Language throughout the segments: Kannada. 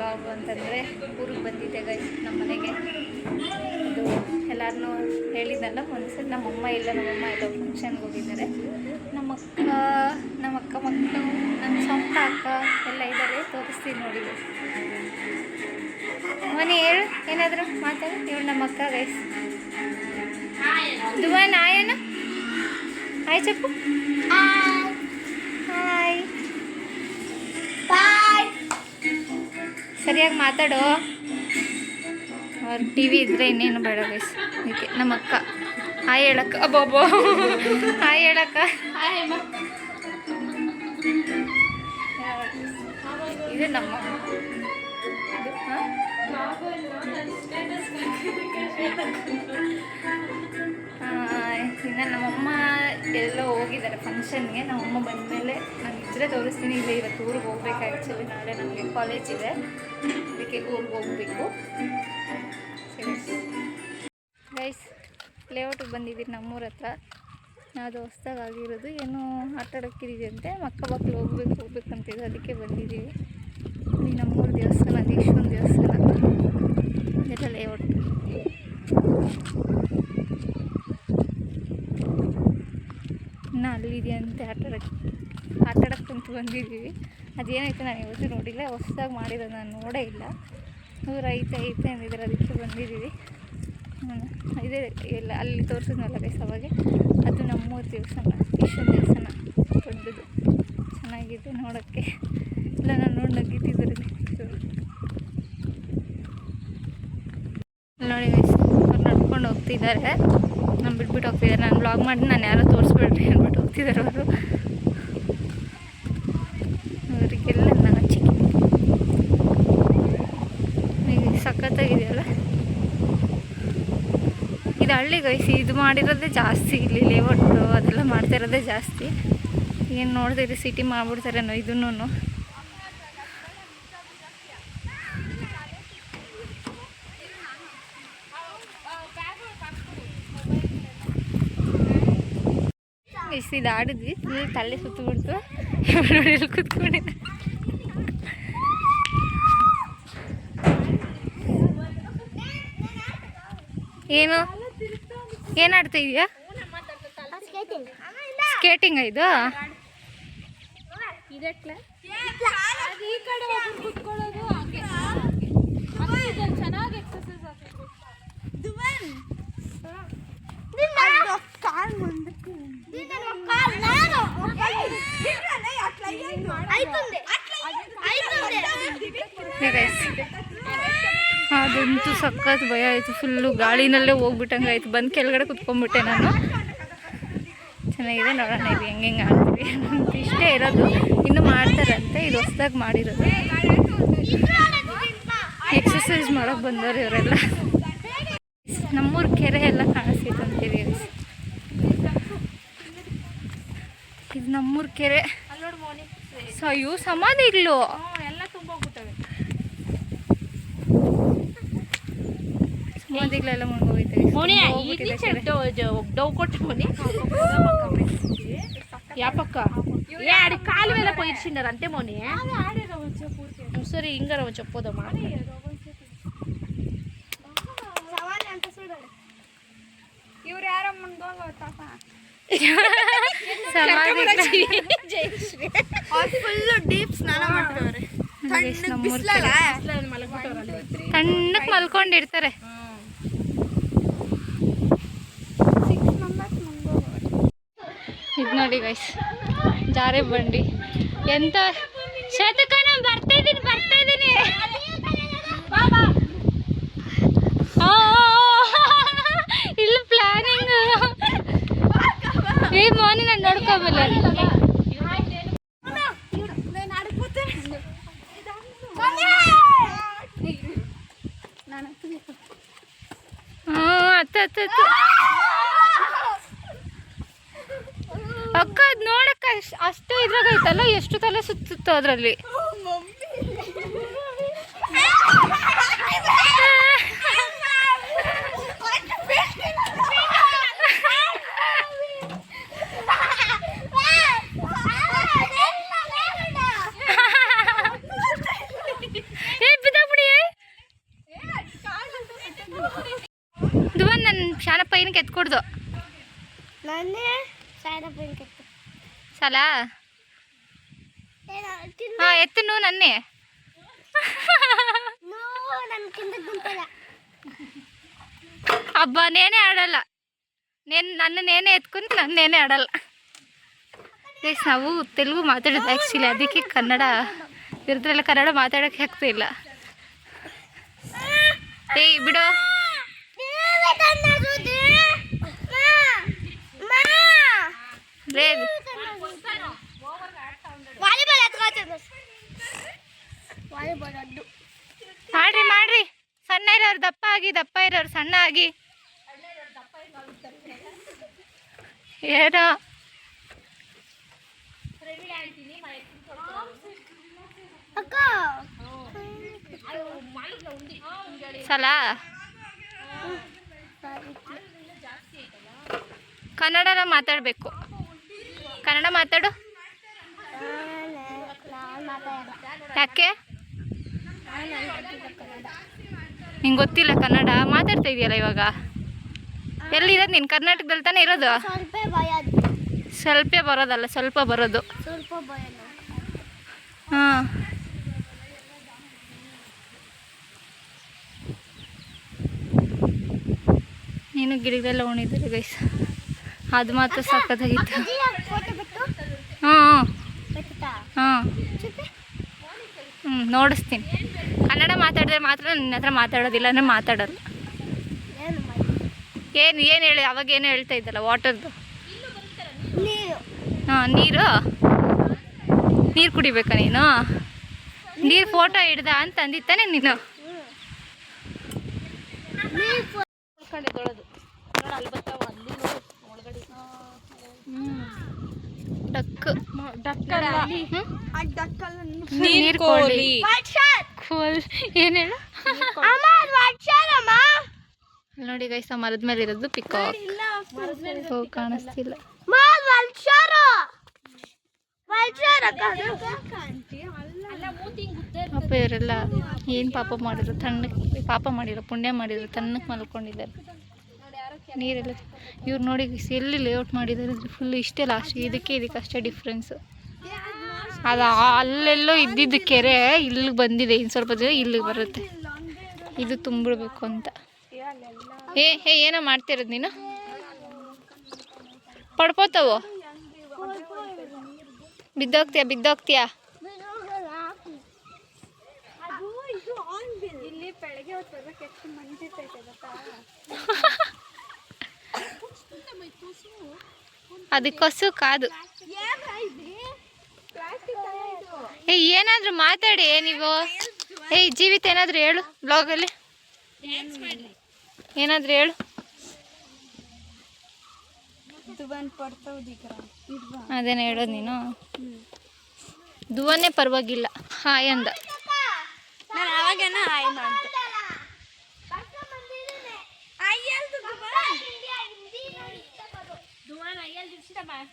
ವ್ಲಾಗು ಅಂತಂದರೆ ಊರಿಗೆ ಬಂದಿದ್ದೆ ಗೈಸ್ ನಮ್ಮ ಮನೆಗೆ. ಇದು ಎಲ್ಲರನ್ನೂ ಹೇಳಿದ್ದಲ್ಲ ಒಂದ್ಸರಿ ನಮ್ಮಮ್ಮ ಎಲ್ಲೋ ಫಂಕ್ಷನ್ಗೆ ಹೋಗಿದ್ದಾರೆ. ನಮ್ಮ ಅಕ್ಕ ಮಕ್ಕಳು, ನನ್ನ ಸ್ವಂತ ಅಕ್ಕ ಎಲ್ಲ ಇದ್ದಾರೆ, ತೋರಿಸ್ತೀನಿ ನೋಡಿ. ಮನೆ ಹೇಳು ಏನಾದರೂ ಮಾತಾಡು. ಇವಳು ನಮ್ಮ ಅಕ್ಕ ಗೈಸ್. ದುವಾನ್ ಆಯನ ಹಾಯ್ చెప్పు. ಹಾಯ್ ಸರಿಯಾಗಿ ಮಾತಾಡು. ಅವ್ರ ಟಿ ವಿ ಇದ್ದರೆ ಇನ್ನೇನು ಬೇಡ ಗೈಸ್. ಅದಕ್ಕೆ ನಮ್ಮ ಅಕ್ಕ ಹಾಯ್ ಹೇಳಕ್ಕ. ಅಬ್ಬಬ್ಬೋ ಹಾಯ್ ಹೇಳಕ್ಕ. ಇದು ನಮ್ಮ ಇನ್ನು ನಮ್ಮಮ್ಮ ಎಲ್ಲೋ ಹೋಗಿದ್ದಾರೆ ಫಂಕ್ಷನ್ಗೆ. ನಮ್ಮಮ್ಮ ಬಂದಮೇಲೆ ನಾನು ಇದ್ರೆ ತೋರಿಸ್ತೀನಿ. ಇಲ್ಲ ಇವತ್ತು ಊರಿಗೆ ಹೋಗ್ಬೇಕು. ಆ್ಯಕ್ಚುಲಿ ನಾಳೆ ನಮಗೆ ಕಾಲೇಜ್ ಇದೆ, ಅದಕ್ಕೆ ಊರಿಗೆ ಹೋಗಬೇಕು. ಗೈಸ್ ಲೇಔಟಿಗೆ ಬಂದಿದ್ದೀರಿ ನಮ್ಮೂರ ಹತ್ರ. ಅದು ಹೊಸ್ದಾಗಿ ಆಗಿರೋದು. ಏನೋ ಆಟ ಆಡೋಕ್ಕಿದೆಯಂತೆ. ಮಕ್ಕಳು ಹೋಗ್ಬೇಕು ಅಂತಿದ್ರು, ಅದಕ್ಕೆ ಬಂದಿದ್ದೀವಿ. ಈ ನಮ್ಮೂರು ದೇವಸ್ಥಾನ, ಈಶ್ವರನ ದೇವಸ್ಥಾನ ಇದೆಲ್ಲ ಲೇಔಟ್. ಇನ್ನು ಅಲ್ಲಿದೆಯಂತೆ ಆಟ ಆಡೋಕ್ಕಂತೂ ಬಂದಿದ್ದೀವಿ. ಅದೇನಾಯ್ತು ನಾನು ಇವತ್ತು ನೋಡಿಲ್ಲ, ಹೊಸ್ದಾಗಿ ಮಾಡಿರೋದು ನಾನು ನೋಡೇ ಇಲ್ಲ. ಊರು ಐತೆ ಅಂದಿದ್ದಾರೆ, ಅದಕ್ಕೆ ಬಂದಿದ್ದೀವಿ. ಇದೇ ಎಲ್ಲ ಅಲ್ಲಿ ತೋರಿಸಿದ್ನಲ್ಲ ಗೈಸ್ ಅವಾಗೆ, ಅದು ನಮ್ಮೂರು ದೇವಸ್ಥಾನ, ಈಶ್ವರನ ದೇವಸ್ಥಾನ. ದೊಡ್ಡದು ಚೆನ್ನಾಗಿದೆ ನೋಡೋಕ್ಕೆ. ಇಲ್ಲ ನಾನು ನೋಡಿ ನಗ್ಗಿತಿದ್ದಾರೆ ನೋಡಿ ಗೈಸ್. ಅವ್ರು ನಡ್ಕೊಂಡು ಹೋಗ್ತಿದ್ದಾರೆ, ನಾನು ಬಿಟ್ಬಿಟ್ಟು ಹೋಗ್ತಿದ್ದಾರೆ. ನಾನು ಬ್ಲಾಗ್ ಮಾಡಿ ನಾನು ಯಾರೋ ತೋರಿಸ್ಬಿಡ್ರಿ ಅಂದ್ಬಿಟ್ಟು ಹೋಗ್ತಿದ್ದಾರೆ ಅವರು. ಅವರಿಗೆಲ್ಲ ನಾಚಿಕೆ. ಸಖತ್ತಾಗಿದೆಯಲ್ಲ ಇದು ಹಳ್ಳಿ ಗೈಸ್. ಇದು ಮಾಡಿರೋದೇ ಜಾಸ್ತಿ, ಇಲ್ಲಿ ಲೇಔಟು ಅದೆಲ್ಲ ಮಾಡ್ತಾ ಇರೋದೇ ಜಾಸ್ತಿ. ಏನು ನೋಡ್ತೀರಿ ಸಿಟಿ ಮಾಡ್ಬಿಡ್ತಾರೇನೋ ಇದನ್ನೂ. ಇದು ಆಡಿದ್ವಿ, ಫುಲ್ ತಲೆ ಸುತ್ತಬಿಡ್ತು. ನೋಡಿ ಎಲ್ಲಿ ಕೂತ್ಕೊಂಡಿದ್ದೆ. ಏನು ಆಡ್ತಾ ಇದೆಯಾ? ಸ್ಕೇಟಿಂಗ ಇದು? ಅದಂತೂ ಸಖತ್ ಭಯ ಆಯಿತು. ಫುಲ್ಲು ಗಾಳಿನಲ್ಲೇ ಹೋಗ್ಬಿಟ್ಟಂಗೆ ಆಯಿತು. ಬಂದು ಕೆಳಗಡೆ ಕುತ್ಕೊಂಡ್ಬಿಟ್ಟೆ ನಾನು. ಚೆನ್ನಾಗಿದೆ, ನೋಡೋಣ ಇದು ಹೆಂಗೆ ಆಡ್ತೀವಿ ಅಂತ. ಇಷ್ಟೇ ಇರೋದು, ಇನ್ನೂ ಮಾಡ್ತಾರಂತೆ. ಇದು ಹೊಸ್ದಾಗಿ ಮಾಡಿರೋದು. ಎಕ್ಸಸೈಸ್ ಮಾಡೋಕೆ ಬಂದವರು ಇವರೆಲ್ಲ. ನಮ್ಮೂರ ಕೆರೆ ಎಲ್ಲ ಕಾಣಿಸ್ತಿತ್ತು ಅಂತೀವಿ. ಇದು ನಮ್ಮೂರ ಕೆರೆ. ಅಯ್ಯೋ ಸಮಾಧಿಗಳು ಎಲ್ಲ ತುಂಬೋಗ್ಬಿಟ್ಟವೆ. ಸಮಾಧಿಗಳೆಲ್ಲ ಮುಳುಗೋಗ್ತವೆ. యా పక్క ఆడి కాలు వేళ పోయిచ్చినారు అంతే మోని. సరే ఇంగర చెప్పోదమ్మా. ಇವ್ರು ಯಾರೋ ಮುಂದೋಗ ಫುಲ್ಲು ಡೀಪ್ ಸ್ನಾನ ಮಾಡ್ತವ್ರೆ. ತಣ್ಣಕ್ಕೆ ಮಲ್ಕೊಂಡಿರ್ತಾರೆ. ಇದು ನೋಡಿ ಗೈಸ್, ಜಾರೆ ಬಂಡಿ. ಎಂತ ಶತಕ ನಾನು ಬರ್ತಾ ಇದ್ದೀನಿ. ಇಲ್ಲ ಪ್ಲಾನಿಂಗ್ ಈ ಮೋನಿ ನಾನು ನೋಡ್ಕೋಬಲ್ಲ. ಅಕ್ಕ ಅದು ನೋಡಕ್ಕ ಅಷ್ಟು ಇದ್ರಾಗೈತಲ್ಲ, ಎಷ್ಟು ತಲೆ ಸುತ್ತಿತ್ತು ಅದರಲ್ಲಿ. ಏ ಬಿದ್ದ ಶಾನಪ್ಪ ಏನಕ್ಕೆ ಎತ್ಕೊಡ್ದು ಸಾಲ ಹಾಂ ಎತ್ತು ನೂ ನನ್ನೇ ಹಬ್ಬ ನೇನೇ ಆಡಲ್ಲ ನನ್ನ ನೇನೇ ಎತ್ಕೊಂಡು ನನ್ನೇನೇ ಆಡಲ್ಲ ಗೈಸ್ ನಾವು ತೆಲುಗು ಮಾತಾಡೋದು ಆ್ಯಕ್ಚುಲಿ ಅದಕ್ಕೆ ಕನ್ನಡ ಇರೋದ್ರೆಲ್ಲ ಕನ್ನಡ ಮಾತಾಡೋಕ್ಕೆ ಆಗ್ತಿಲ್ಲ ಏಯ್ ಬಿಡು ಮಾಡ್ರಿ ಮಾಡ್ರಿ ಸಣ್ಣ ಇರೋರು ದಪ್ಪ ಆಗಿ ದಪ್ಪ ಇರೋರು ಸಣ್ಣ ಆಗಿ ಏನೋ ಸಲ ಕನ್ನಡನ ಮಾತಾಡಬೇಕು ಕನ್ನಡ ಮಾತಾಡು ಯಾಕೆ ನಿಂಗೆ ಗೊತ್ತಿಲ್ಲ ಕನ್ನಡ ಮಾತಾಡ್ತಾ ಇದೆಯಲ್ಲ ಇವಾಗ ಎಲ್ಲಿರೋದು ನೀನು ಕರ್ನಾಟಕದಲ್ಲಿ ತಾನೇ ಇರೋದು ಸ್ವಲ್ಪ ಬರೋದಲ್ಲ ಸ್ವಲ್ಪ ಬರೋದು ಹಾಂ ನೀನು ಗಿಡದೆಲ್ಲ ಉಣಿದ್ದೀರಿ ಗೈಸ್ ಅದು ಮಾತ್ರ ಸಕ್ಕತ್ತಾಗಿತ್ತು ಹಾಂ ಹಾಂ ನೋಡಿಸ್ತೀನಿ ಕನ್ನಡ ಮಾತಾಡಿದ್ರೆ ಮಾತ್ರ ನಿನ್ನ ಹತ್ರ ಮಾತಾಡೋದಿಲ್ಲ ಅಂದರೆ ಮಾತಾಡೋಲ್ಲ ಏನು ಹೇಳಿ ಅವಾಗ ಏನು ಹೇಳ್ತಾ ಇದ್ದಲ್ಲ ವಾಟರ್ದು ಹಾಂ ನೀರು ಕುಡಿಬೇಕಾ ನೀನು ನೀರು ಫೋಟೋ ಹಿಡ್ದ ಅಂತ ಅಂದಿತ್ತಾನೆ ನೀನು ನೀರು ಕೋಳಿ ಏನು ಹೇಳು ನೋಡಿ ಗೈಸ ಮರದ ಮೇಲೆ ಇರೋದು ಪಿಕಾಕ್ ಕಾಣಿಸ್ತಿಲ್ಲ ಪಾಪ ಇವರೆಲ್ಲ ಏನು ಪಾಪ ಮಾಡಿದ್ರು ತಣ್ಣಕ್ಕೆ ಪಾಪ ಮಾಡಿರೋ ಪುಣ್ಯ ಮಾಡಿದ್ರು ತಣ್ಣಕ್ಕೆ ಮಲ್ಕೊಂಡಿದ್ದಾರೆ ನೀರೆಲ್ಲ ಇವ್ರು ನೋಡಿ ಎಲ್ಲಿ ಲೇಔಟ್ ಮಾಡಿದ್ದಾರೆ ಫುಲ್ ಇಷ್ಟೇ ಲಾಸ್ಟ್ ಇದಕ್ಕೆ ಅಷ್ಟೇ ಡಿಫ್ರೆನ್ಸು ಅದು ಅಲ್ಲೆಲ್ಲೋ ಇದ್ದಿದ್ದು ಕೆರೆ ಇಲ್ಲಿಗೆ ಬಂದಿದೆ ಇನ್ನು ಸ್ವಲ್ಪ ದಿನ ಇಲ್ಲಿಗೆ ಬರುತ್ತೆ ಇದು ತುಂಬಿಡ್ಬೇಕು ಅಂತ ಏನೋ ಮಾಡ್ತಿರೋದು ನೀನು ಪಡ್ಕೋತಾವು ಬಿದ್ದೋಗ್ತೀಯಾ ಅದು ಕೊಸು ಕಾದು ಏನಾದರೂ ಮಾತಾಡಿ ನೀವು ಜೀವಿತ ಏನಾದರೂ ಹೇಳು ಬ್ಲಾಗಲ್ಲಿ ಏನಾದರೂ ಹೇಳು ಅದೇನು ಹೇಳೋದು ನೀನು ದುವನ್ನೇ ಪರವಾಗಿಲ್ಲ ಹಾಯ್ ಅಂದ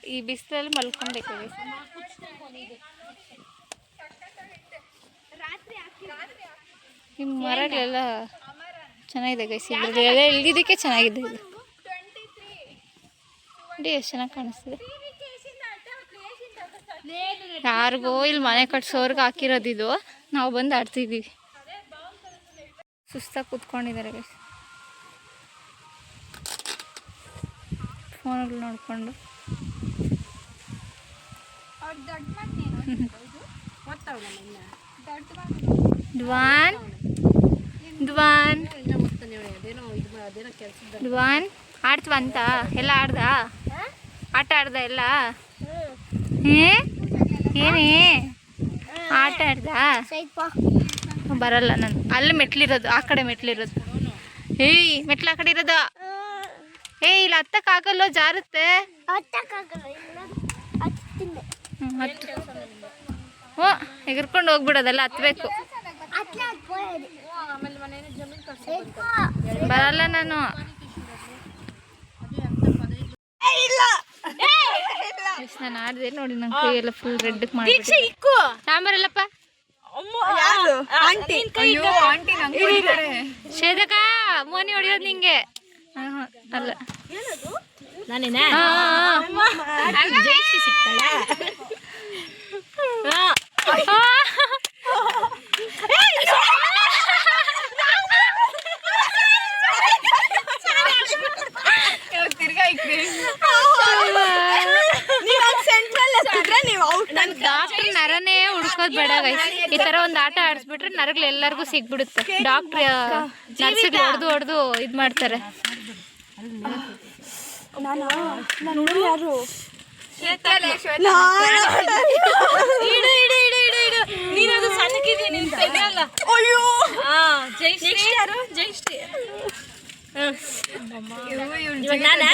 ಈ ಬಿಸಿಲಲ್ಲಿ ಮಲ್ಕೊಬೇಕು ಈ ಮರಗಳೆಲ್ಲ ಚೆನ್ನಾಗಿದೆ ಗೈಸ್ ಎಲ್ಲ ಇಳಿದಿದ್ದಕ್ಕೆ ಚೆನ್ನಾಗಿದೆ ಇದು ನೋಡಿ ಎಷ್ಟು ಚೆನ್ನಾಗಿ ಕಾಣಿಸ್ತಿದೆ ಯಾರಿಗೋ ಇಲ್ಲಿ ಮನೆ ಕಟ್ಸೋರ್ಗೆ ಹಾಕಿರೋದು ಇದು ನಾವು ಬಂದು ಆಡ್ತಿದ್ದೀವಿ ಸುಸ್ತಾಗಿ ಕೂತ್ಕೊಂಡಿದ್ದಾರೆ ಗೈಸ್ ಫೋನ್ಗಳು ನೋಡಿಕೊಂಡು ಧ್ವಾನ್ ಆಡ್ತವಂತ ಎಲ್ಲ ಆಡ್ದ ಆಟ ಆಡ್ದ ಎಲ್ಲ ಏನೇ ಆಟ ಆಡ್ದ ಬರಲ್ಲ ನಾನು ಅಲ್ಲಿ ಮೆಟ್ಲಿರೋದು ಆ ಕಡೆ ಮೆಟ್ಲಿರೋದು ಮೆಟ್ಲು ಆ ಕಡೆ ಇರೋದು ಇಲ್ಲಿ ಹತ್ತಕ್ಕಾಗಲ್ಲ ಜಾರುತ್ತೆ ಓ ಎಗರ್ಕೊಂಡು ಹೋಗ್ಬಿಡೋದಲ್ಲ ಹತ್ಬೇಕು ಬರಲ್ಲ ನಾನು ನಾನು ಆಡಿದೆ ನೋಡಿ ನನ್ನ ಕೈಯೆಲ್ಲ ಫುಲ್ ರೆಡ್ ಮಾಡಿ ಸಾಂಬಾರಲ್ಲಪ್ಪ ಶ್ವೇತಕ ಮೋನಿ ಹೊಡಿಯೋದು ನಿಂಗೆ ಅಲ್ಲ ನಾನೇನಾ ಜಯಶ್ರೀ ಸಿಗ್ತಾಳ ಡಾಕ್ಟರ್ ನರನೇ ಹುಡ್ಕೋದ್ ಬೇಡ ಗೈಸ್. ಈ ತರ ಒಂದು ಆಟ ಆಡಿಸ್ಬಿಟ್ರೆ ನರಗಳು ಎಲ್ಲರಿಗೂ ಸಿಗ್ಬಿಡುತ್ತೆ. ಡಾಕ್ಟ್ರ್ ನರ್ಸಿಗೆ ಹೊಡೆದು ಇದು ಮಾಡ್ತಾರೆ. ನೀನದು ಸಣ್ಣಕ್ಕಿದೆ ನಿನ್ ಅಲ್ಲ. ಜಯಶ್ರೀ ಯಾರು? ಜಯಶ್ರೀ ಇವಾಗ ನಾನಾ?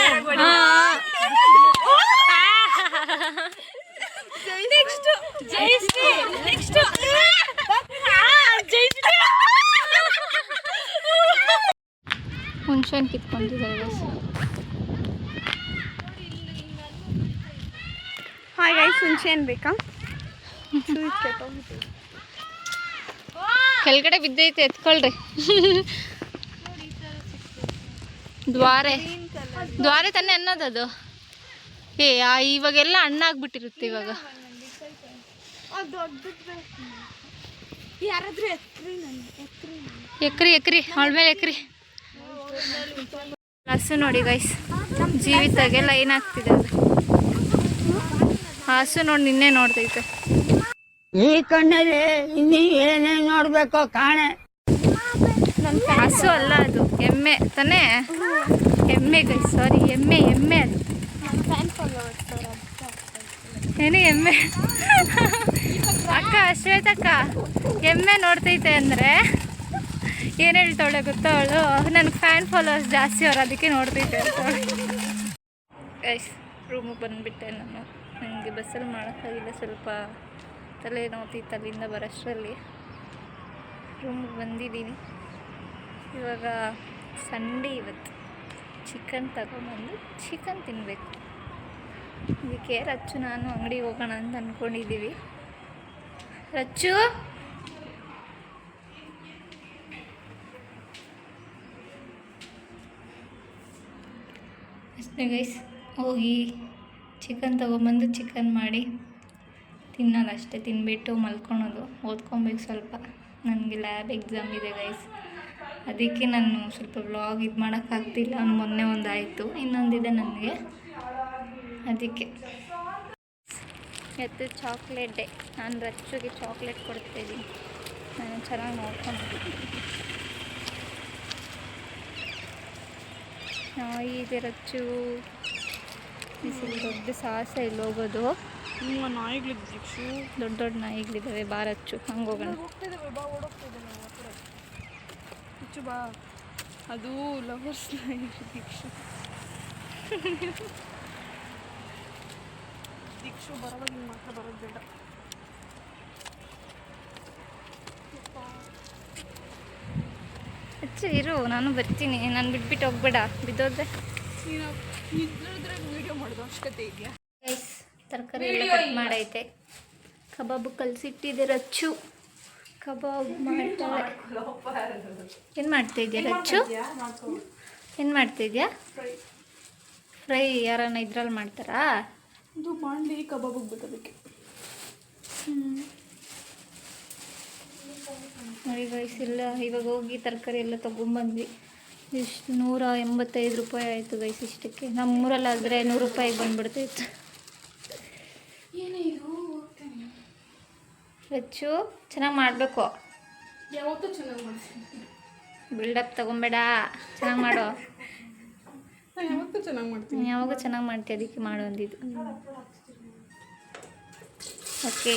ನೆಕ್ಸ್ಟ್ ಜಯಶ್ರೀ ನೆಕ್ಸ್ಟ್ ಜಯಶ್ರೀ ಹುಣ್ಸೆಹಣ್ಣು ಕಿತ್ಕೊಂಡಿದ್ದಾರೆ. ಹಾಯ್ ಗೈಸ್, ಹುಣ್ಸೆಹಣ್ಣು ಬೇಕಾ? ಕೆಳಗಡೆ ಬಿದ್ದೈತೆ, ಎತ್ಕೊಳ್ರಿ. ದ್ವಾರೆ ತಾನೇ ಅನ್ನೋದು ಅದು. ಇವಾಗೆಲ್ಲ ಹಣ್ಣಾಗ್ಬಿಟ್ಟಿರುತ್ತೆ. ಇವಾಗ ಎಕ್ರಿ ಅವಳ ಮೇಲೆ ಎಕ್ರಿ. ಹಸು ನೋಡಿ ಗೈಸ್, ಜೀವಿತಾಗೆ ಲೈನ್ ಆಗ್ತಿದೆ ಅದು. ಹಸು ನೋಡಿ ನಿನ್ನೆ ನೋಡ್ತೈತೆ. ಈ ಕಣ್ಣಲ್ಲಿ ಇನ್ನೀ ಏನೇನು ನೋಡ್ಬೇಕೋ ಕಾಣೆ. ಹಸು ಅಲ್ಲ ಅದು, ಎಮ್ಮೆ ತಾನೇ. ಎಮ್ಮೆ ಗೈಸ್, ಸಾರಿ ಎಮ್ಮೆ ಅದು. ಏನು ಎಮ್ಮೆ? ಅಕ್ಕ ಶ್ವೇತಕ್ಕ ಎಮ್ಮೆ ನೋಡ್ತೈತೆ ಅಂದರೆ ಏನು ಹೇಳ್ತಾವಳೆ ಗೊತ್ತಾ ಅವಳು? ನನಗೆ ಫ್ಯಾನ್ ಫಾಲೋವರ್ಸ್ ಜಾಸ್ತಿ ಅವ್ರು, ಅದಕ್ಕೆ ನೋಡ್ತೈತೆ ಅಂತವಳೆ. ಗೈಸ್, ರೂಮಿಗೆ ಬಂದುಬಿಟ್ಟೆ ನಾನು. ನನಗೆ ಬಸ್ಸಲ್ಲಿ ಮಾಡೋಕ್ಕಾಗಿಲ್ಲ, ಸ್ವಲ್ಪ ತಲೆ ನೋವ್ತಿತ್ತು ಅಲ್ಲಿಂದ ಬರೋಷ್ಟರಲ್ಲಿ. ರೂಮಿಗೆ ಬಂದಿದ್ದೀನಿ. ಇವಾಗ ಸಂಡೇ, ಇವತ್ತು ಚಿಕನ್ ತಗೊಂಬಂದು ಚಿಕನ್ ತಿನ್ನಬೇಕು. ಇದಕ್ಕೆ ರಚ್ಚು ನಾನು ಅಂಗಡಿಗೆ ಹೋಗೋಣ ಅಂತ ಅಂದ್ಕೊಂಡಿದ್ದೀವಿ. ರಚ್ಚು ಅಷ್ಟೇ ಗೈಸ್, ಹೋಗಿ ಚಿಕನ್ ತೊಗೊಂಬಂದು ಚಿಕನ್ ಮಾಡಿ ತಿನ್ನೋದಷ್ಟೇ. ತಿನ್ಬಿಟ್ಟು ಮಲ್ಕೊಳೋದು, ಓದ್ಕೊಬೇಕು ಸ್ವಲ್ಪ. ನನಗೆ ಲ್ಯಾಬ್ ಎಕ್ಸಾಮ್ ಇದೆ ಗೈಸ್, ಅದಕ್ಕೆ ನಾನು ಸ್ವಲ್ಪ ವ್ಲಾಗ್ ಇದು ಮಾಡೋಕ್ಕಾಗ್ತಿಲ್ಲ. ಮೊನ್ನೆ ಒಂದಾಯಿತು, ಇನ್ನೊಂದಿದೆ ನನಗೆ, ಅದಕ್ಕೆ. ಇವತ್ತು ಚಾಕ್ಲೇಟ್ ಡೇ. ನಾನು ರಚ್ಚುಗೆ ಚಾಕ್ಲೇಟ್ ಕೊಡ್ತಾಯಿದ್ದೀನಿ. ನಾನು ಚೆನ್ನಾಗಿ ನೋಡ್ಕೊಂಡಿದ್ದೀನಿ. ನಾಯಿ ಇದೆ ರಚ್ಚು. ಬಿಸಿಲು ದೊಡ್ಡ ಸಾಹಸ ಇಲ್ಲಿ ಹೋಗೋದು. ದೊಡ್ಡ ದೊಡ್ಡ ನಾಯಿಗಳಿದ್ದಾವೆ. ಬಾ ರಚ್ಚು, ಹಂಗೆ ಹೋಗೋಣ. ಬಾ, ಅದು ಲವರ್ಸ್ ನಾಯಿ. ದೀಕ್ಷು ಬರೋವಾಗ ಹಿಂಗೆ ಮಾತ್ರ ಬರೋದು ಬೇಡ. ಅಚ್ಚ ಇರು, ನಾನು ಬರ್ತೀನಿ. ನಾನು ಬಿಟ್ಬಿಟ್ಟು ಹೋಗ್ಬೇಡ, ಬಿದ್ದೋದ್ರೆ. ವೀಡಿಯೋ ಮಾಡೋದು ಅವಶ್ಯಕತೆ ಇದೆಯಾ? ಗೈಸ್, ತರಕಾರಿ ಎಲ್ಲ ಕಟ್ ಮಾಡೈತೆ. ಕಬಾಬ್ ಕಲಸಿಟ್ಟಿದೆ ರಚ್ಚು. ಕಬಾಬ್ ಮಾಡ್ತಾಳೆ. ಏನು ಮಾಡ್ತಾಯಿದ್ಯಾ ರಚ್ಚು? ಏನು ಮಾಡ್ತಾಯಿದ್ಯಾ? ಫ್ರೈ ಯಾರನ್ನ ಇದ್ರಲ್ಲಿ ಮಾಡ್ತಾರಾ? ಇದು ಮಾಡಿ ಕಬಾಬಿಗೆ ಬೇಕಾದಕ್ಕೆ. ನೋಡಿ ಗೈಸ್, ಇಲ್ಲ ಇವಾಗ ಹೋಗಿ ತರಕಾರಿ ಎಲ್ಲ ತೊಗೊಂಬಂದ್ವಿ. ಇಷ್ಟು 185 ರೂಪಾಯಿ ಆಯಿತು ಗೈಸ್ ಇಷ್ಟಕ್ಕೆ. ನಮ್ಮೂರಲ್ಲಾದರೆ 100 ರೂಪಾಯಿಗೆ ಬಂದುಬಿಡ್ತಾಯಿತ್ತು. ರಚ್ಚು ಚೆನ್ನಾಗಿ ಮಾಡಬೇಕು. ಯಾವತ್ತೂ ಚೆನ್ನಾಗಿ ಮಾಡ್ತೀನಿ. ಬಿಲ್ಡಪ್ ತೊಗೊಬೇಡ, ಚೆನ್ನಾಗಿ ಮಾಡೋ. ನಾನು ಯಾವತ್ತೂ ಚೆನ್ನಾಗಿ ಮಾಡ್ತೀನಿ. ಯಾವಾಗ ಚೆನ್ನಾಗಿ ಮಾಡ್ತೀಯ, ಅದಕ್ಕೆ ಮಾಡು ಅಂದಿದ್ದು. ಓಕೆ.